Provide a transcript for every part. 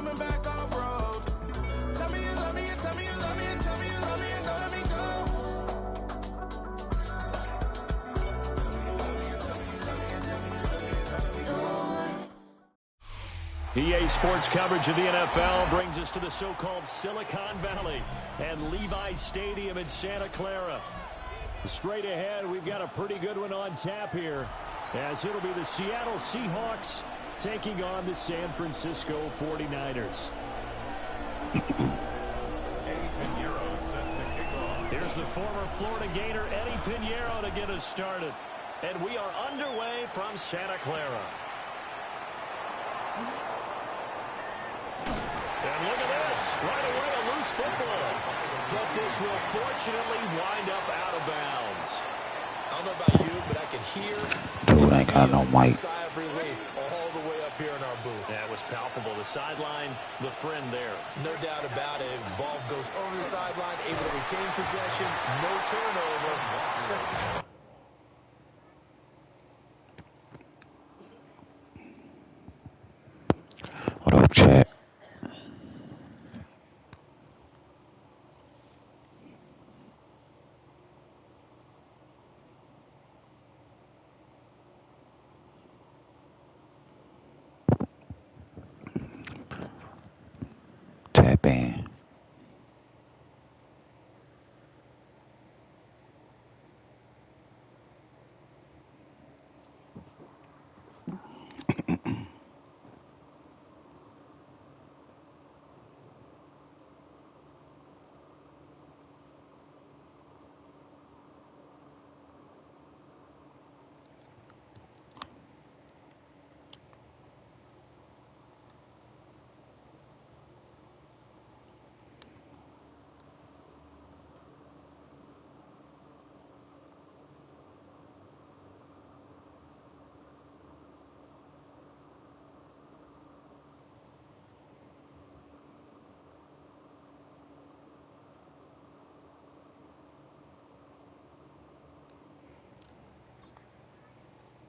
coming back off road. Tell me you love me, and tell me you love me, and tell me you love me, and don't let me go. EA Sports coverage of the NFL brings us to the so-called Silicon Valley and Levi Stadium in Santa Clara. Straight ahead, we've got a pretty good one on tap here, as it'll be the Seattle Seahawks taking on the San Francisco 49ers. Here's the former Florida Gator Eddie Pinheiro to get us started. And we are underway from Santa Clara. And look at this. Right away, a loose football. But this will fortunately wind up out of bounds. I don't know about you, but I can hear Dude ain't got no mic. a sigh of relief all the way up here in our booth. That was palpable. The sideline, the friend there. No doubt about it. The ball goes over the sideline, able to retain possession, no turnover. What up, chat? Tap in.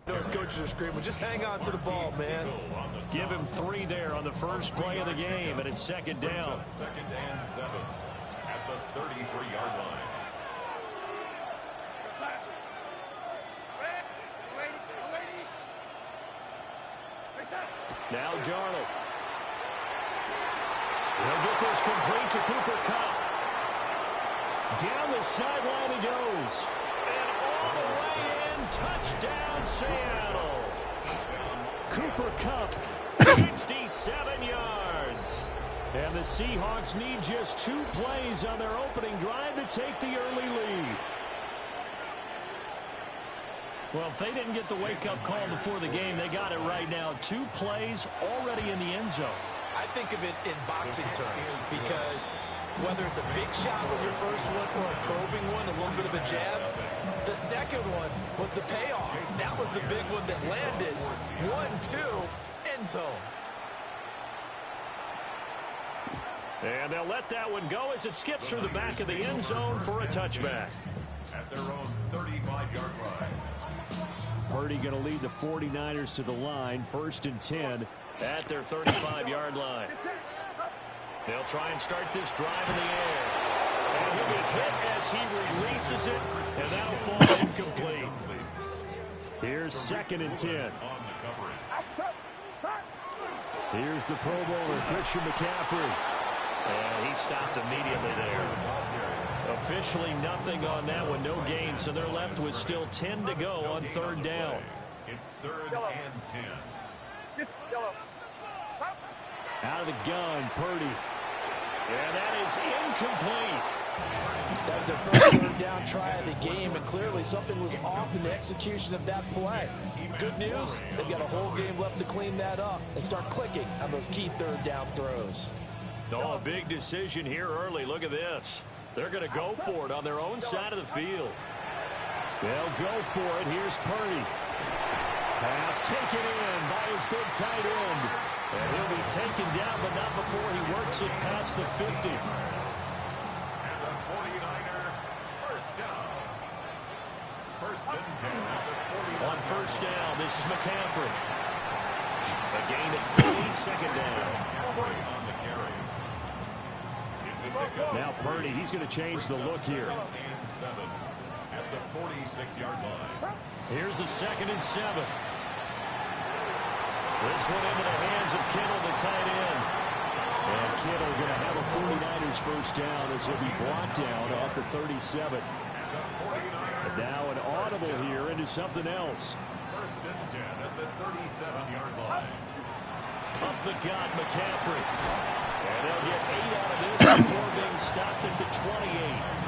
His coaches are screaming, just hang on to the ball, man. Give him 3 there on the first play of the game, and it's second down. Second and 7 at the 33-yard line. Now Darnold. He'll get this complete to Cooper Kupp. Down the sideline he goes. And all the way in, touchdown Seattle. Cooper Kupp, 67 yards. And the Seahawks need just 2 plays on their opening drive to take the early lead. Well, if they didn't get the wake-up call before the game, they got it right now. 2 plays already in the end zone. I think of it in boxing terms because whether it's a big shot with your first one or a probing one, a little bit of a jab, the second one was the payoff. That was the big one that landed. 1-2, end zone. And they'll let that one go as it skips through the back of the end zone for a touchback. At their own 35-yard line. Purdy going to lead the 49ers to the line, 1st and 10 at their 35-yard line. They'll try and start this drive in the air. And he'll be hit as he releases it, and that'll fall incomplete. Here's 2nd and 10. Here's the Pro Bowler, Christian McCaffrey. And he stopped immediately there. Officially nothing on that one, no gain, so they're left with still 10 to go on 3rd down. It's 3rd and 10. Out of the gun, Purdy. And that is incomplete. That was their first 3rd down try of the game, and clearly something was off in the execution of that play. Good news, they've got a whole game left to clean that up and start clicking on those key 3rd down throws. Oh, a big decision here early. Look at this. They're going to go for it on their own side of the field. They'll go for it. Here's Purdy. Pass taken in by his big tight end. And he'll be taken down, but not before he works it past the 50. And the 49er first down. 1st and 10 at the 49. On 1st down, this is McCaffrey. A gain of 3, 2nd down. Now Purdy, he's going to change the look here. And 7 at the 46-yard line. Here's a 2nd and 7. This one into the hands of Kittle, the tight end. And Kittle going to have a 49ers first down as he'll be brought down at the 37. And now an audible here into something else. 1st and 10 at the 37-yard line. Up the gut, McCaffrey. And they'll get 8 out of this before being stopped at the 28.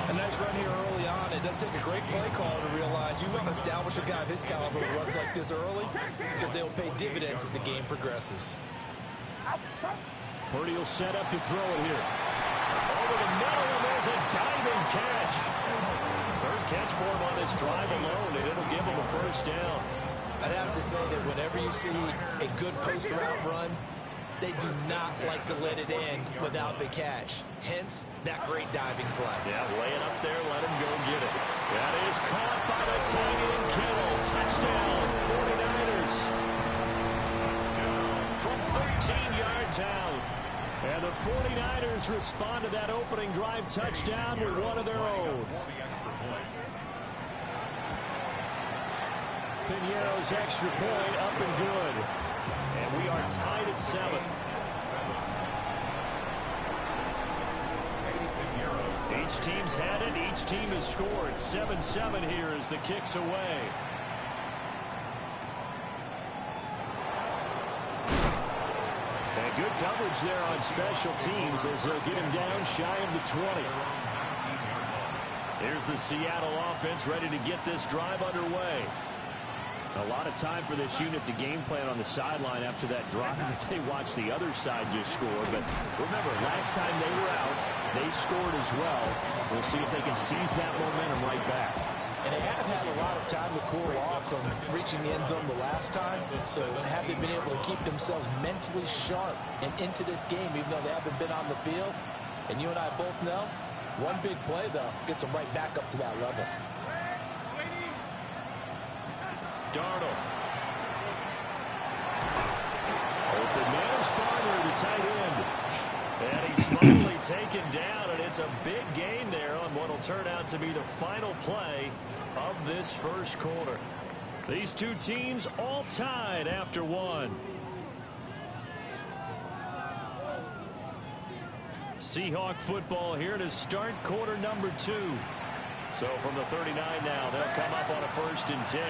A nice run here early on. It doesn't take a great play caller to realize you want to establish a guy of his caliber who runs like this early because they will pay dividends as the game progresses. Purdy will set up to throw it here. Over the middle, and there's a diving catch. 3rd catch for him on this drive alone, and it'll give him a first down. I'd have to say that whenever you see a good post-route run, they do not like to let it end without the catch. Hence, that great diving play. Yeah, lay it up there, let him go get it. That is caught by the tight end, Kittle. Touchdown, 49ers. From 13 yards out. And the 49ers respond to that opening drive touchdown with one of their own. Piñeiro's extra point up and good. And we are tied at 7. Each team's had it. Each team has scored. 7-7 here as the kick's away. And good coverage there on special teams as they'll get him down shy of the 20. Here's the Seattle offense ready to get this drive underway. A lot of time for this unit to game plan on the sideline after that drive that they watched the other side just score. But remember, last time they were out, they scored as well. We'll see if they can seize that momentum right back. And they have had a lot of time to cool off from reaching the end zone the last time. So have they been able to keep themselves mentally sharp and into this game, even though they haven't been on the field? And you and I both know, one big play, though, gets them right back up to that level. Darnold. Open man is Barner, the tight end. And he's finally taken down, and it's a big gain there on what will turn out to be the final play of this first quarter. These two teams all tied after one. Seahawk football here to start quarter number 2. So from the 39 now, they'll come up on a 1st and 10.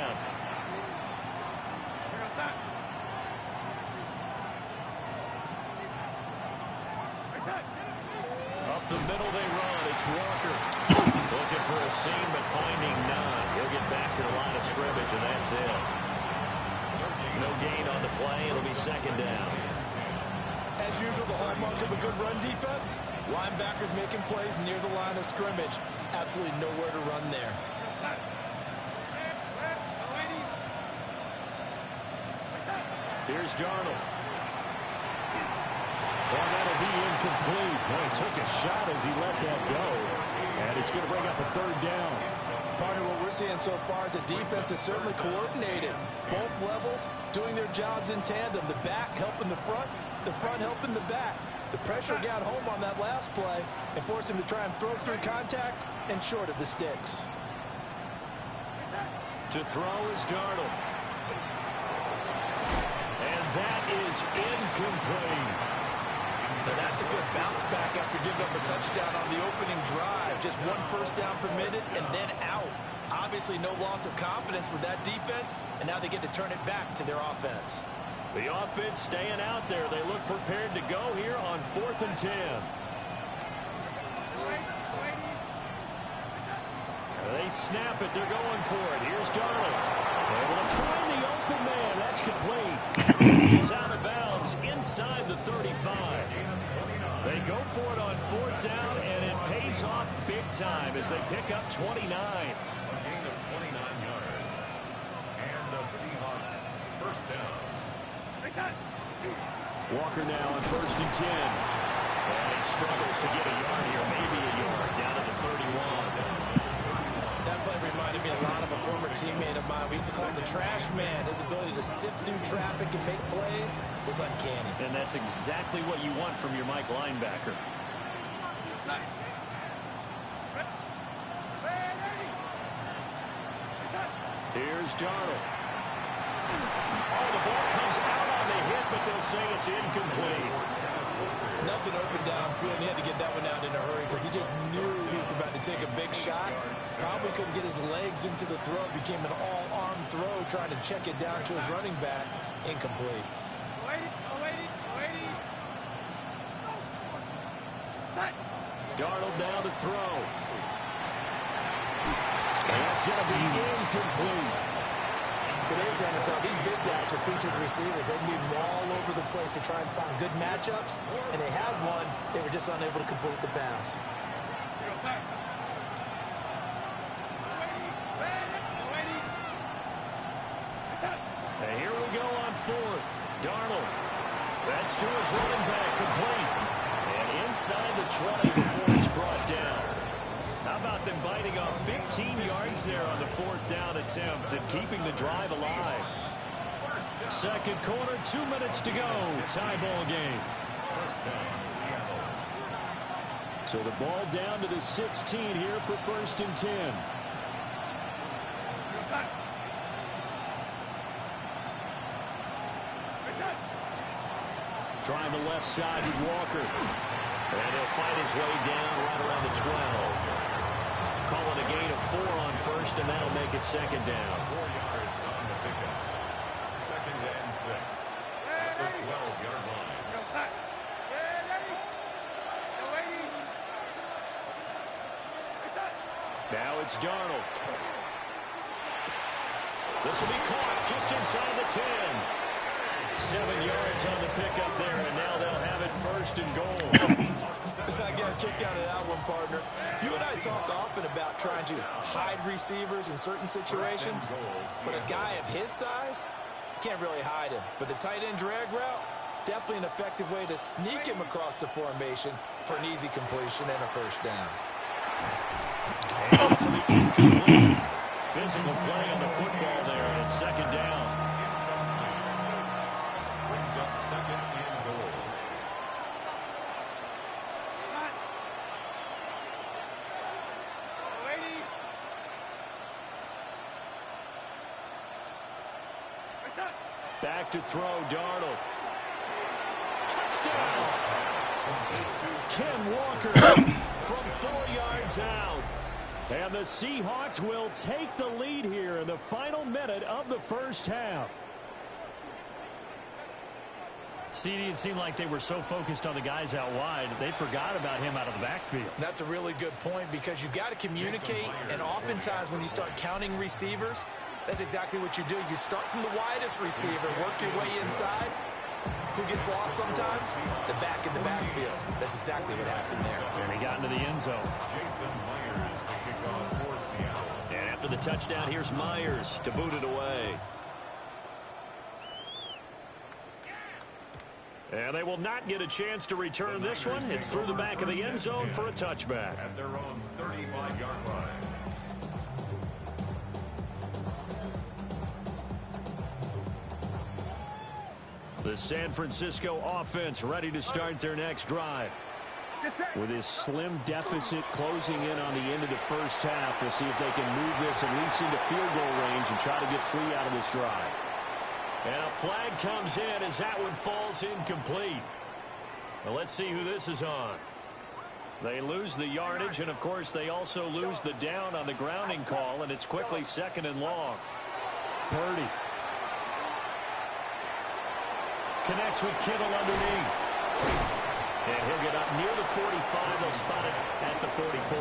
Up the middle they run. It's Walker. Looking for a seam, but finding none. He'll get back to the line of scrimmage, and that's it. No gain on the play. It'll be 2nd down. As usual, the hallmark of a good run defense, linebackers making plays near the line of scrimmage. Absolutely nowhere to run there. Here's Darnold. Well, that'll be incomplete. Well, he took a shot as he let that go. And it's going to bring up a 3rd down. Partner, what we're seeing so far is the defense is certainly coordinated. Both levels doing their jobs in tandem. The back helping the front helping the back. The pressure got home on that last play and forced him to try and throw through contact and short of the sticks. To throw is Darnold. And that is incomplete. So that's a good bounce back after giving up a touchdown on the opening drive. Just 1 first down permitted and then out. Obviously no loss of confidence with that defense, and now they get to turn it back to their offense. The offense staying out there. They look prepared to go here on 4th and 10. They snap it. They're going for it. Here's Darnold. Able to find the open man. That's complete. He's out of bounds inside the 35. They go for it on 4th down, and it pays off big time as they pick up 29. A gain of 29 yards. And the Seahawks first down. Walker now on 1st and 10. And he struggles to get a yard here, maybe a yard, down at the 31. That play reminded me a lot of a former teammate of mine. We used to call him the trash man. His ability to sift through traffic and make plays was uncanny. And that's exactly what you want from your Mike linebacker. Here's Darnold. Oh, the ball comes out on the hit, but they'll say it's incomplete. Nothing open downfield, and he had to get that one out in a hurry because he just knew he was about to take a big shot. Probably couldn't get his legs into the throw. Became an all-arm throw, trying to check it down to his running back. Incomplete. Darnold now to throw. And that's going to be incomplete. Today's NFL, these big guys are featured receivers. They move all over the place to try and find good matchups, and they had one. They were just unable to complete the pass. And here we go on fourth. Darnold. That's to his running back, complete. And inside the 20 before he's brought down. How about them biting off 15 yards there on the fourth down attempt and keeping the drive alive? Second quarter, 2 minutes to go. Tie ball game. So the ball down to the 16 here for 1st and 10. Trying the left side with Walker. And he'll fight his way down right around the 12. Calling a gain of 4 on first, and that'll make it second down. 4 yards on the pickup. 2nd and 6. At the 12-yard line. Now it's Darnold. This will be caught just inside the 10. 7 yards on the pickup there, and now they'll have it 1st and goal. I got a kick out of that one, partner. You and I talk often about trying to hide receivers in certain situations, but a guy of his size can't really hide him. But the tight end drag route, definitely an effective way to sneak him across the formation for an easy completion and a 1st down. And it's an incomplete. Physical play on the football there, and it's 2nd down. Brings up 2nd and goal. Back to throw, Darnold. Touchdown! Ken Walker from 4 yards out. And the Seahawks will take the lead here in the final minute of the 1st half. CD, it seemed like they were so focused on the guys out wide, they forgot about him out of the backfield. That's a really good point because you've got to communicate, and oftentimes when you start counting receivers, that's exactly what you do. You start from the widest receiver, work your way inside. Who gets lost sometimes? The back in the backfield. That's exactly what happened there. And he got into the end zone. Jason Myers to kick off for Seattle. And after the touchdown, here's Myers to boot it away. And they will not get a chance to return this one. It's through the back of the end zone for a touchback. At their own 35-yard line. The San Francisco offense ready to start their next drive. With his slim deficit closing in on the end of the 1st half, we'll see if they can move this at least into field goal range and try to get 3 out of this drive. And a flag comes in as that one falls incomplete. Well, let's see who this is on. They lose the yardage, and of course they also lose the down on the grounding call, and it's quickly 2nd and long. Purdy connects with Kittle underneath. And he'll get up near the 45. They'll spot it at the 44.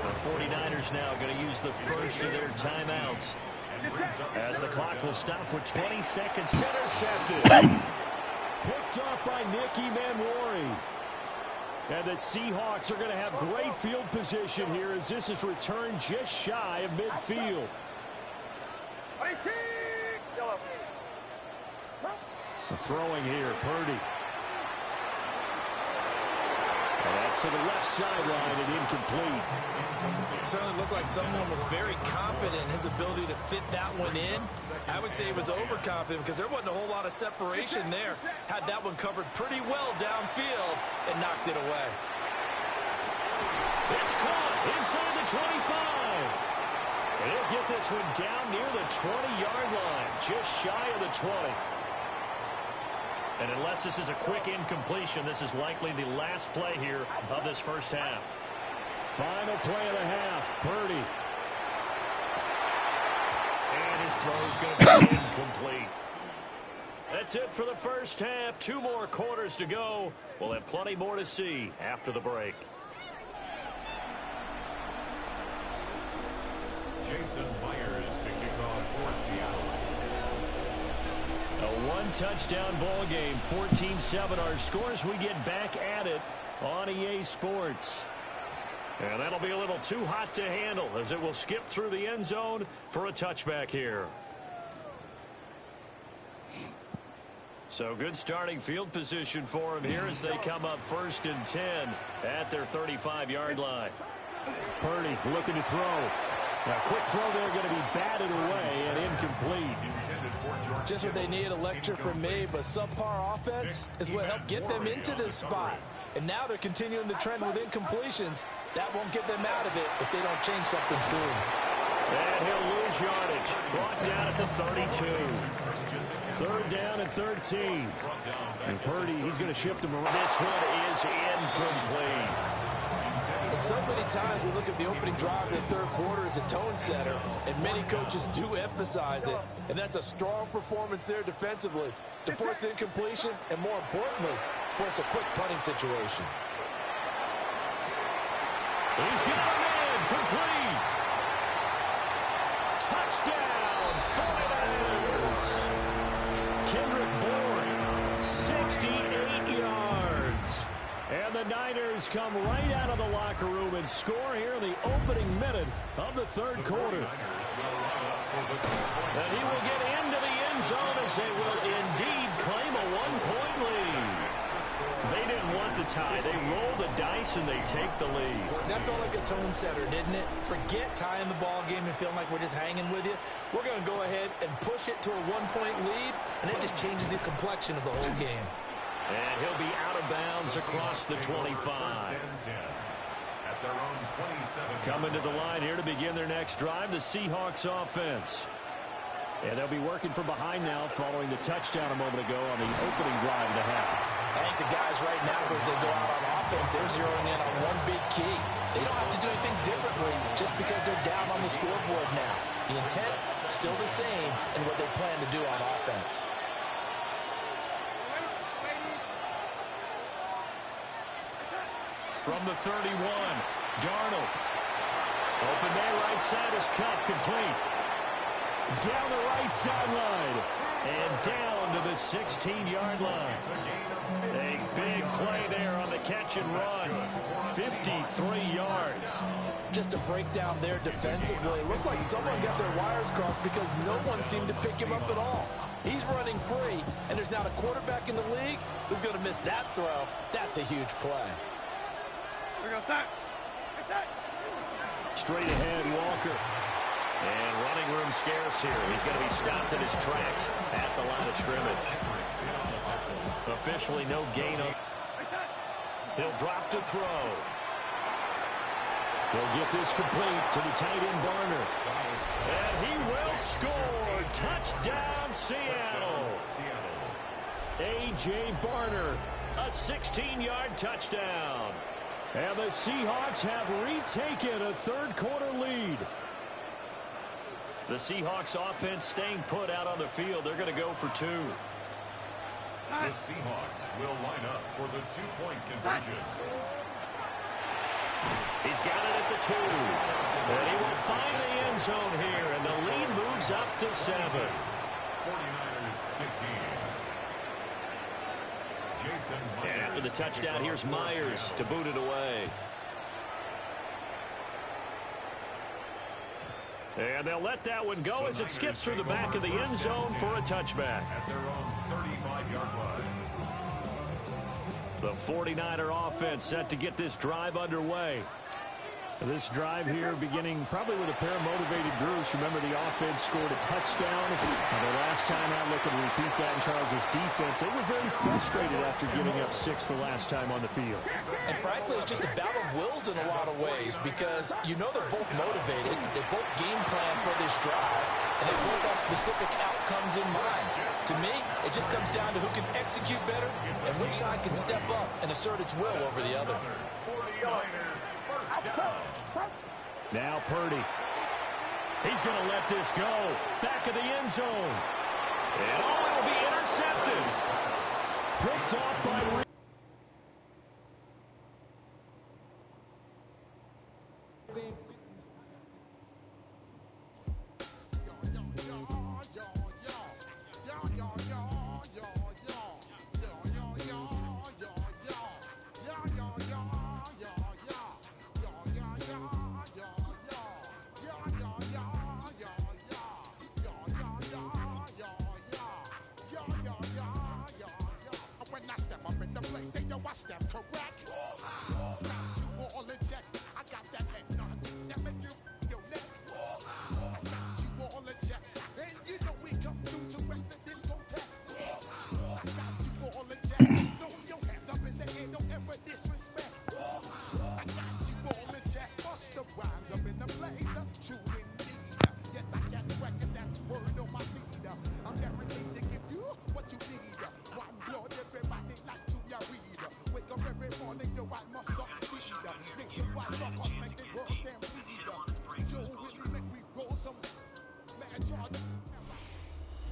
The 49ers now going to use the first of their timeouts. As the clock will stop with 20 seconds. Intercepted. Picked up by Nicky Manwari. And the Seahawks are going to have great field position here as this is returned just shy of midfield. Throwing here, Purdy. And that's to the left sideline and incomplete. It certainly looked like someone was very confident in his ability to fit that one in. I would say he was overconfident because there wasn't a whole lot of separation there. Had that one covered pretty well downfield and knocked it away. It's caught inside the 25. And he'll get this one down near the 20-yard line, just shy of the 20. And unless this is a quick incompletion, this is likely the last play here of this first half. Final play of the half, Purdy. And his throw's going to be incomplete. That's it for the first half. 2 more quarters to go. We'll have plenty more to see after the break. Jason Myers to kick off for Seattle. A one-touchdown ball game, 14-7 our scores. We get back at it on EA Sports. And that'll be a little too hot to handle as it will skip through the end zone for a touchback here. So good starting field position for him here as they come up 1st and 10 at their 35-yard line. Purdy looking to throw. A quick throw there going to be batted away and incomplete. Just what they need, a lecture from me, but subpar offense is what helped get them into this spot. And now they're continuing the trend with incompletions. That won't get them out of it if they don't change something soon. And he'll lose yardage. Brought down at the 32. 3rd down and 13. And Purdy, he's going to shift him around. This one is incomplete. And so many times we look at the opening drive of the 3rd quarter as a tone setter, and many coaches do emphasize it. And that's a strong performance there defensively to force incompletion and, more importantly, force a quick punting situation. He's got him in. Complete. Touchdown, 49ers. Kendrick Bourne, 68 yards. And the Niners come right out of the locker room and score here in the opening minute of the 3rd quarter. And he will get into the end zone as they will indeed claim a 1-point lead. They didn't want the tie. They roll the dice and they take the lead. That felt like a tone setter, didn't it? Forget tying the ball game and feeling like we're just hanging with you. We're going to go ahead and push it to a 1-point lead, and it just changes the complexion of the whole game. And he'll be out of bounds across the 25. Coming to the line here to begin their next drive, the Seahawks offense. And they'll be working from behind now following the touchdown a moment ago on the opening drive of the half. I think the guys right now, as they go out on offense, they're zeroing in on one big key. They don't have to do anything differently just because they're down on the scoreboard now. The intent, still the same in what they plan to do on offense. From the 31, Darnold. Open day right side is cut, complete. Down the right sideline. And down to the 16-yard line. A big play there on the catch and run. 53 yards. Just a breakdown there defensively. It looked like someone got their wires crossed because no one seemed to pick him up at all. He's running free, and there's not a quarterback in the league who's going to miss that throw. That's a huge play. Straight ahead, Walker. And running room scarce here. He's going to be stopped in his tracks at the line of scrimmage. Officially no gain on. He'll drop to throw. He'll get this complete to the tight end Barner. And he will score. Touchdown, Seattle. A.J. Barner, a 16-yard touchdown. And the Seahawks have retaken a 3rd quarter lead. The Seahawks offense staying put out on the field. They're going to go for 2. The Seahawks will line up for the 2-point conversion. He's got it at the 2. And he will find the end zone here. And the lead moves up to 7. 49ers 15. And after the touchdown, here's Myers to boot it away. And they'll let that one go as it skips through the back of the end zone for a touchback. At their own 35-yard line. The 49er offense set to get this drive underway. This drive here beginning probably with a pair of motivated groups. Remember, the offense scored a touchdown. The last time out, looking to repeat that in Charles' defense. They were very frustrated after giving up 6 the last time on the field. And frankly, it's just a battle of wills in a lot of ways because you know they're both motivated. They both game plan for this drive, and they both have specific outcomes in mind. To me, it just comes down to who can execute better and which side can step up and assert its will over the other. 49ers, first down. Now Purdy. He's going to let this go. Back of the end zone. And it'll be intercepted. Picked off by...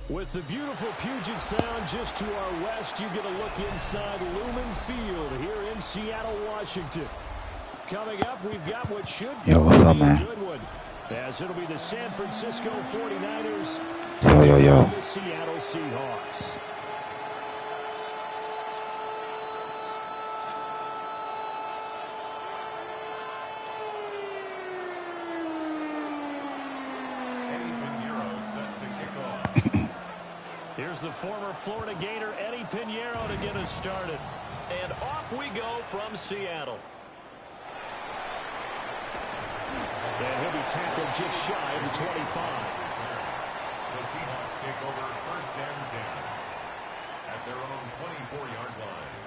With the beautiful Puget Sound just to our west, you get a look inside Lumen Field here in Seattle, Washington. Coming up, we've got what should be a good one, as it'll be the San Francisco 49ers Yo. the Seattle Seahawks. Here's the former Florida Gator, Eddie Pinheiro, to get us started. And off we go from Seattle. And he'll be tackled just shy of the 25. The Seahawks take over first and 10 at their own 24-yard line.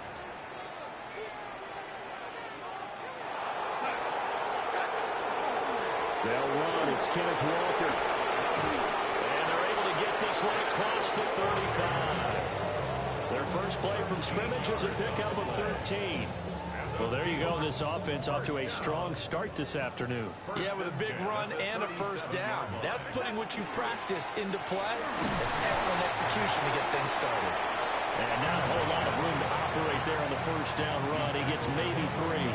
They'll run. It's Kenneth Walker. And they're able to get this one across the 35. Their first play from scrimmage is a pickup of 13. Well, there you go. This offense off to a strong start this afternoon. Yeah, with a big run and a first down. That's putting what you practice into play. It's excellent execution to get things started. And not a whole lot of room to operate there on the first down run. He gets maybe 3.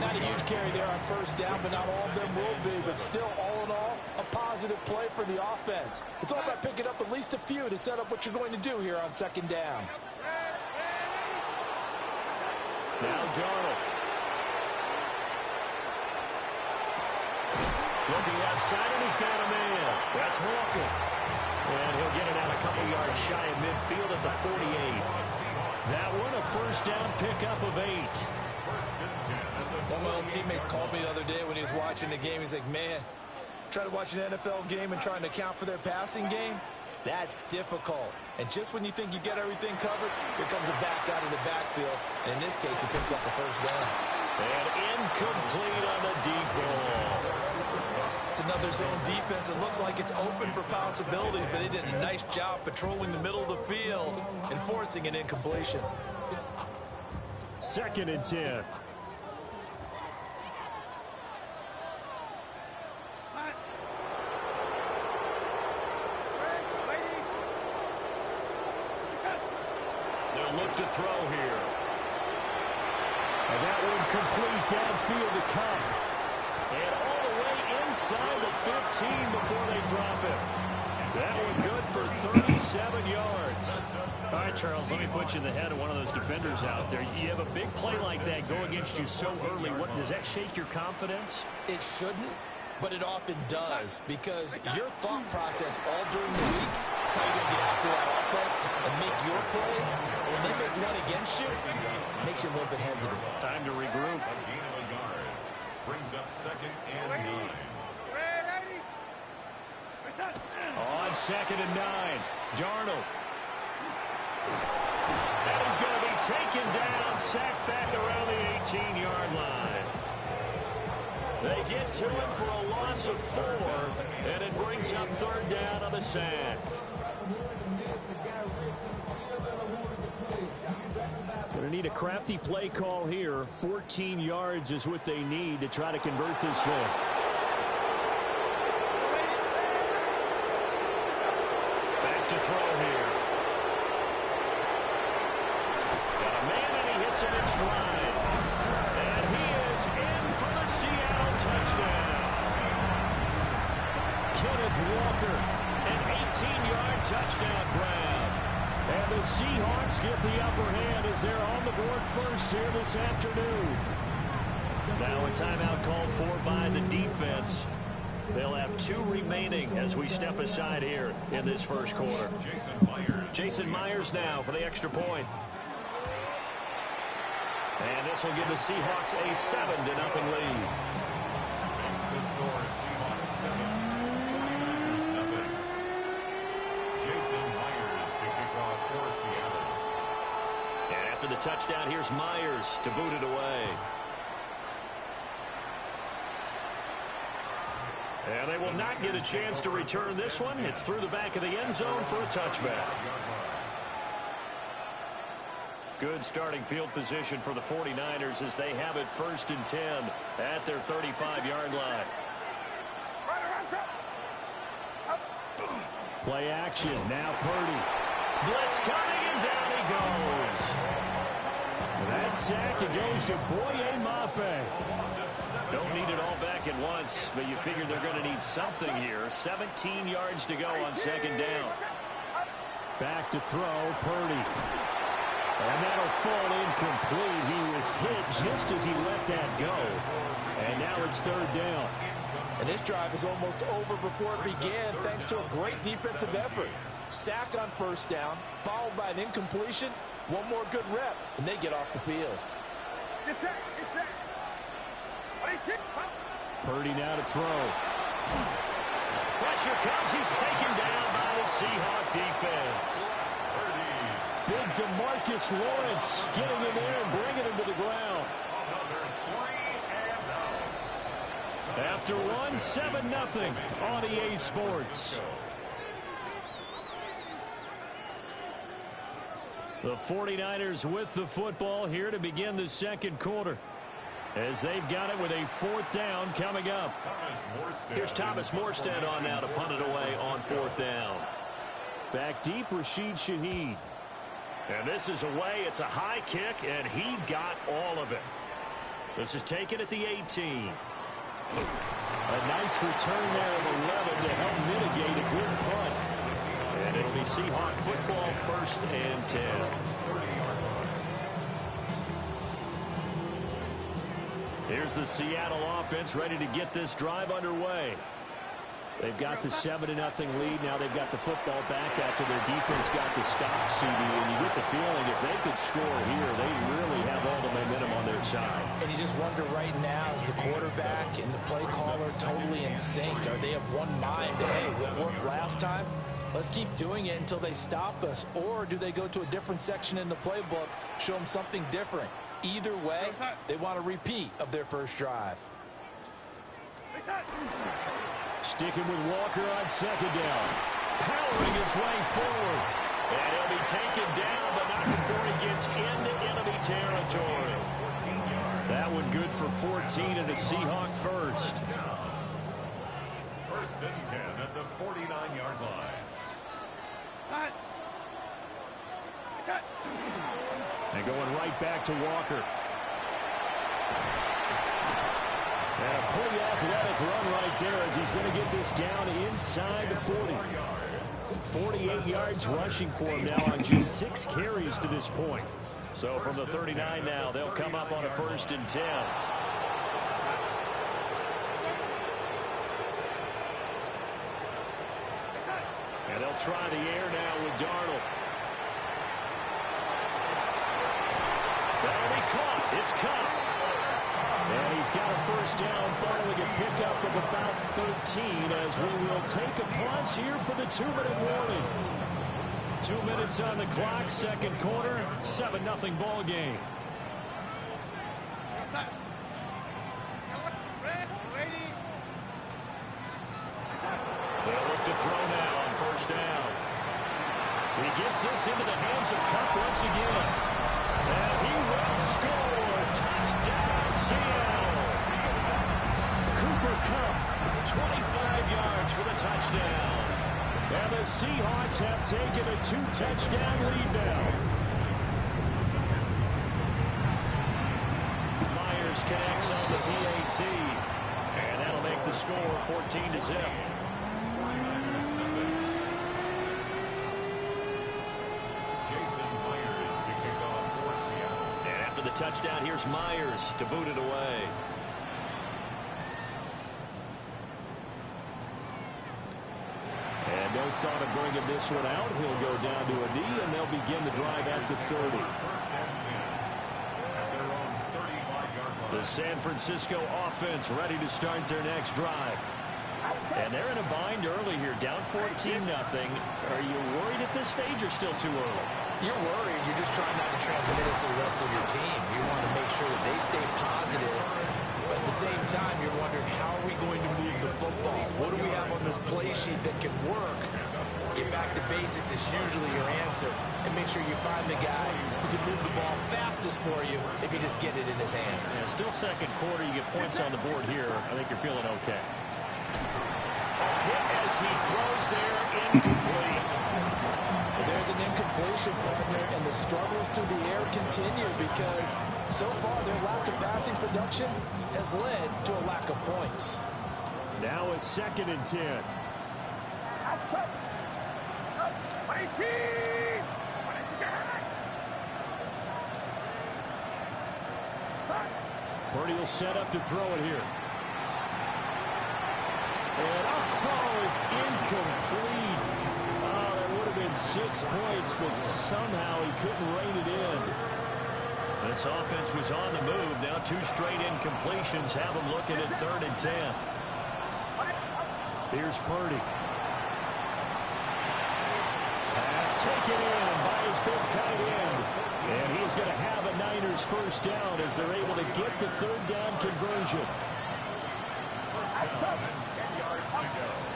Not a huge carry there on first down, but not all of them will be. But still, all in all, a positive play for the offense. It's all about picking up at least a few to set up what you're going to do here on second down. Now Darnold. Looking outside, and he's got a man. That's Walker. And he'll get it out a couple yards shy of midfield at the 48. That one, a first down pickup of 8. One of my old teammates called me the other day when he was watching the game. He's like, man, trying to watch an NFL game and trying to account for their passing game, that's difficult. And just when you think you get everything covered, here comes a back out of the backfield. And in this case, he picks up a first down. And incomplete on the deep ball. It's another zone defense. It looks like it's open for possibilities, but they did a nice job patrolling the middle of the field and forcing an incompletion. 2nd and 10. They'll look to throw here. And that one complete downfield to Cup. And all the way inside the 15 before they drop it. That one good for 37 yards. All right, Charles, let me put you in the head of one of those defenders out there. You have a big play like that go against you so early. What, does that shake your confidence? It shouldn't, but it often does, because your thought process all during the week is how you're going to get after that offense and make your plays. And when they make one against you, it makes you a little bit hesitant. Time to regroup. Brings up 2nd and 9. On 2nd and 9, Darnold. And he's going to be taken down, sacked back around the 18-yard line. They get to him for a loss of 4, and it brings up 3rd down on the sack. Going to need a crafty play call here. 14 yards is what they need to try to convert this one. Back to throw here. Got a man, and he hits him in stride. And he is in for the Seattle touchdown. Kenneth Walker, an 18-yard touchdown grab. And the Seahawks get the upper hand as they're on the board first here this afternoon. Now a timeout called for by the defense. They'll have 2 remaining as we step aside here in this first quarter. Jason Myers now for the extra point. And this will give the Seahawks a 7-0 lead. Makes the score Seahawks 7, 49ers nothing. Jason Myers to kick off for Seattle. And after the touchdown, here's Myers to boot it away. And they will not get a chance to return this one. It's through the back of the end zone for a touchback. Good starting field position for the 49ers as they have it 1st and 10 at their 35-yard line. Play action. Now Purdy. Blitz coming, and down he goes. That sack, it goes to Boye Mafe. Don't need it all back at once, but you figure they're going to need something here. 17 yards to go on 2nd down. Back to throw, Purdy. And that'll fall incomplete. He was hit just as he let that go. And now it's 3rd down. And this drive is almost over before it began thanks to a great defensive effort. Sack on 1st down, followed by an incompletion. One more good rep, and they get off the field. Purdy now to throw. Pressure comes. He's taken down by the Seahawk defense. Big DeMarcus Lawrence getting in there and bringing him to the ground. After one, 7-0 on EA Sports. The 49ers with the football here to begin the 2nd quarter, as they've got it with a 4th down coming up. Here's Thomas Morstead on now to punt it away on 4th down. Back deep, Rashid Shaheed. And this is away. It's a high kick, and he got all of it. This is taken at the 18. A nice return there of 11 to help mitigate a good punt. And it'll be Seahawk football 1st and 10. Here's the Seattle offense ready to get this drive underway. They've got the 7-0 lead. Now they've got the football back after their defense got the stop, CD. And you get the feeling if they could score here, they really have all the momentum on their side. And you just wonder right now, is the quarterback and the play caller totally in sync? Are they of one mind? Hey, what worked last time? Let's keep doing it until they stop us. Or do they go to a different section in the playbook, show them something different? Either way, they want a repeat of their first drive. Sticking with Walker on 2nd down. Powering his way forward. And he'll be taken down, but not before he gets into enemy territory. That one good for 14 and a Seahawk 1st. 1st and 10 at the 49-yard line. And going right back to Walker. And a pretty athletic run right there as he's going to get this down inside the 40. 48 yards rushing for him now on just 6 carries to this point. So from the 39 now, they'll come up on a 1st and 10. And they'll try the air now with Darnold. That'll be caught. It's caught. And he he's got a first down following a pickup of about 13 as we will take a pause here for the 2-minute warning. 2 minutes on the clock, second quarter, 7-0 ball game. They'll look to throw now on first down. He gets this into the hands of Cup once again. And he will score. Touchdown, Seattle. Cooper Kupp, 25 yards for the touchdown. And the Seahawks have taken a 2-touchdown lead now. Myers connects on the PAT. And that'll make the score 14-0. The touchdown, here's Myers to boot it away. And no thought of bringing this one out. He'll go down to a knee, and they'll begin the drive at the 30. The San Francisco offense ready to start their next drive. And they're in a bind early here, down 14-0. Are you worried at this stage or still too early? You're worried. You're just trying not to transmit it to the rest of your team. You want to make sure that they stay positive. But at the same time, you're wondering, how are we going to move the football? What do we have on this play sheet that can work? Get back to basics is usually your answer. And make sure you find the guy who can move the ball fastest for you if you just get it in his hands. Yeah, still second quarter. You get points on the board here. I think you're feeling okay. A hit as he throws there, incomplete. There's an incompletion, partner, and the struggles through the air continue because so far their lack of passing production has led to a lack of points. Now a 2nd and 10. Purdy will set up to throw it here. And it's incomplete. Oh, that would have been 6 points, but somehow he couldn't rein it in. This offense was on the move. Now 2 straight incompletions have them looking at 3rd and 10. Here's Purdy. Pass taken in by his big tight end. And he's going to have a Niners first down as they're able to get the 3rd down conversion.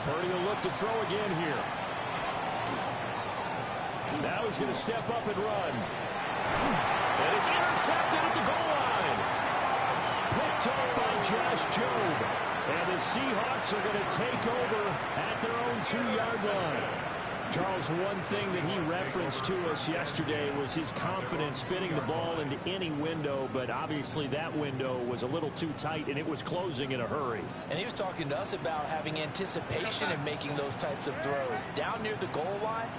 Purdy will look to throw again here. Now he's going to step up and run. And it's intercepted at the goal line. Picked up by Josh Jobe. And the Seahawks are going to take over at their own 2-yard line. Charles, one thing that he referenced to us yesterday was his confidence fitting the ball into any window, but obviously that window was a little too tight, and it was closing in a hurry. And he was talking to us about having anticipation in making those types of throws. Down near the goal line,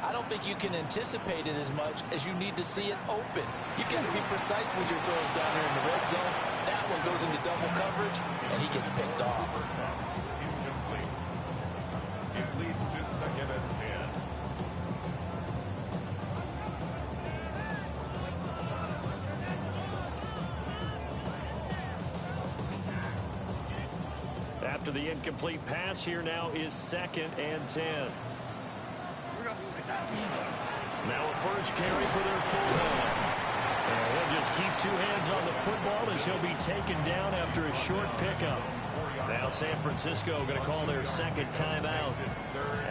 I don't think you can anticipate it as much as you need to see it open. You got to be precise with your throws down there in the red zone. That one goes into double coverage, and he gets picked off. Incomplete. It leads to 2nd and 10. After the incomplete pass, here now is 2nd and 10. Now a first carry for their fullback. And he'll just keep 2 hands on the football as he'll be taken down after a short pickup. Now San Francisco going to call their 2nd timeout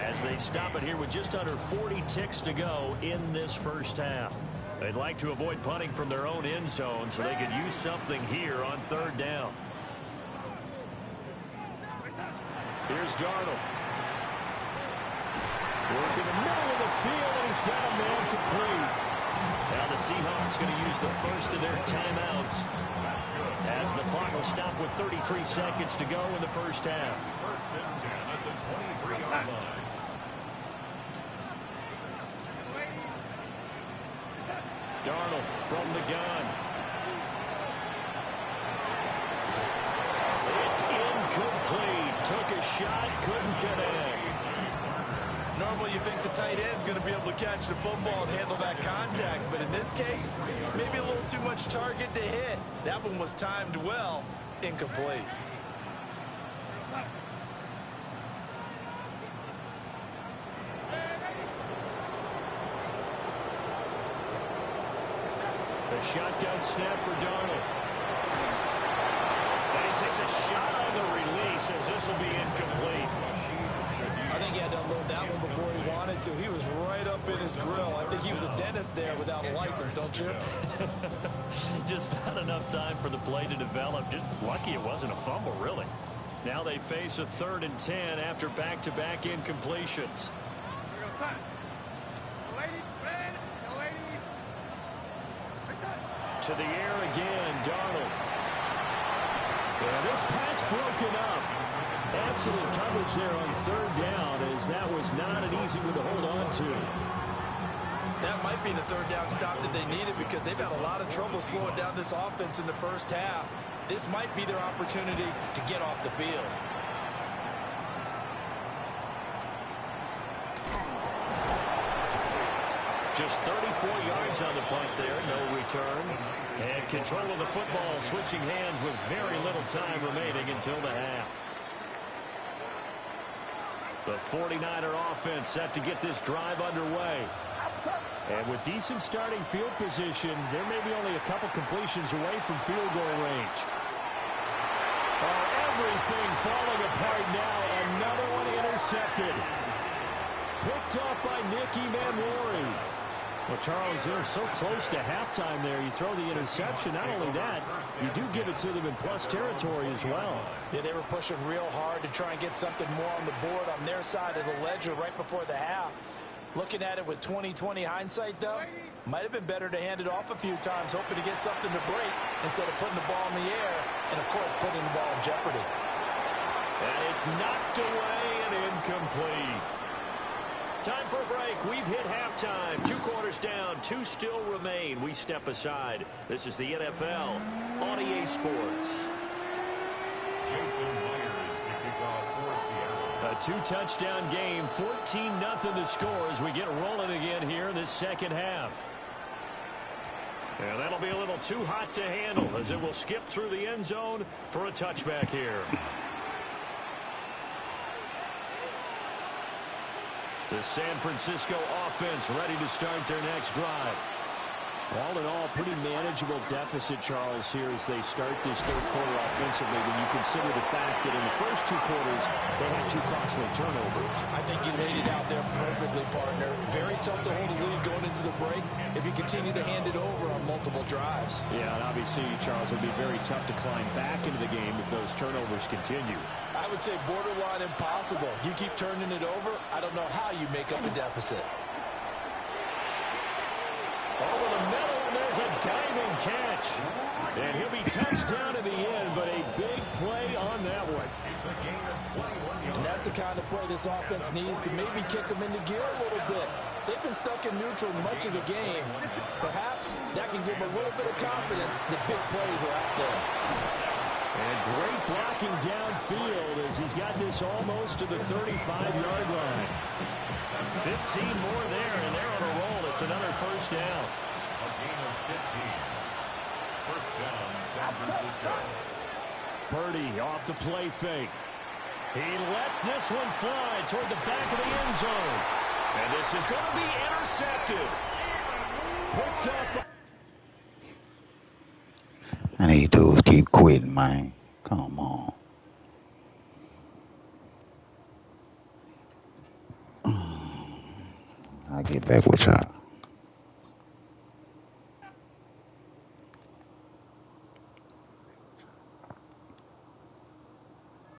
as they stop it here with just under 40 ticks to go in this first half. They'd like to avoid punting from their own end zone so they could use something here on 3rd down. Here's Darnold. Working the middle of the field, and he's got a man complete. Now the Seahawks going to use the first of their timeouts as the clock will stop with 33 seconds to go in the first half. 1st and 10 at the 23-yard line. Darnold from the gun. It's incomplete. Took a shot, couldn't connect. Normally you think the tight end's going to be able to catch the football and handle that contact, but in this case, maybe a little too much target to hit. That one was timed well, incomplete. A shotgun snap for Darnold. And he takes a shot on the release as this will be incomplete. I think he had to unload that one before he wanted to. He was right up in his grill. I think he was a dentist there without a license, don't you? Just not enough time for the play to develop. Just lucky it wasn't a fumble, really. Now they face a 3rd and 10 after back-to-back incompletions. To the air again, Darnold. And this pass broken up. Excellent coverage there on 3rd down, as that was not an easy one to hold on to. That might be the 3rd down stop that they needed because they've had a lot of trouble slowing down this offense in the first half. This might be their opportunity to get off the field. Just 34 yards on the punt there, no return. And control of the football switching hands with very little time remaining until the half. The 49er offense set to get this drive underway. And with decent starting field position, there may be only a couple completions away from field goal range. Oh, everything falling apart now. Another one intercepted. Picked off by Nicky Manwari. Well, Charles, they're so close to halftime there. You throw the interception. Not only that, you do give it to them in plus territory as well. Yeah, they were pushing real hard to try and get something more on the board on their side of the ledger right before the half. Looking at it with 20/20 hindsight, though, might have been better to hand it off a few times, hoping to get something to break instead of putting the ball in the air and, of course, putting the ball in jeopardy. And it's knocked away and incomplete. Time for a break. We've hit halftime. 2 quarters down. 2 still remain. We step aside. This is the NFL on EA Sports. Jason Myers to kick off for Seattle. A 2-touchdown game. 14-0 to score as we get rolling again here in this second half. And that'll be a little too hot to handle as it will skip through the end zone for a touchback here. The San Francisco offense ready to start their next drive. All in all, pretty manageable deficit, Charles, here as they start this 3rd quarter offensively when you consider the fact that in the first 2 quarters, they had 2 costly turnovers. I think you laid it out there perfectly, partner. Very tough to hold a lead going into the break if you continue to hand it over on multiple drives. Yeah, and obviously, Charles, it would be very tough to climb back into the game if those turnovers continue. I would say borderline impossible. You keep turning it over, I don't know how you make up a deficit. Over the middle, and there's a diving catch. And he'll be touched down in the end, but a big play on that one. And that's the kind of play this offense needs to maybe kick them into gear a little bit. They've been stuck in neutral much of the game. Perhaps that can give them a little bit of confidence that big plays are out there. And great blocking downfield as he's got this almost to the 35-yard line. 15 more there, and they're on a roll. It's another first down. A gain of 15. First down, San Francisco. Purdy off the play fake. He lets this one fly toward the back of the end zone. And this is going to be intercepted. Picked up. And these dudes keep quitting, man. Come on. I'll get back with y'all.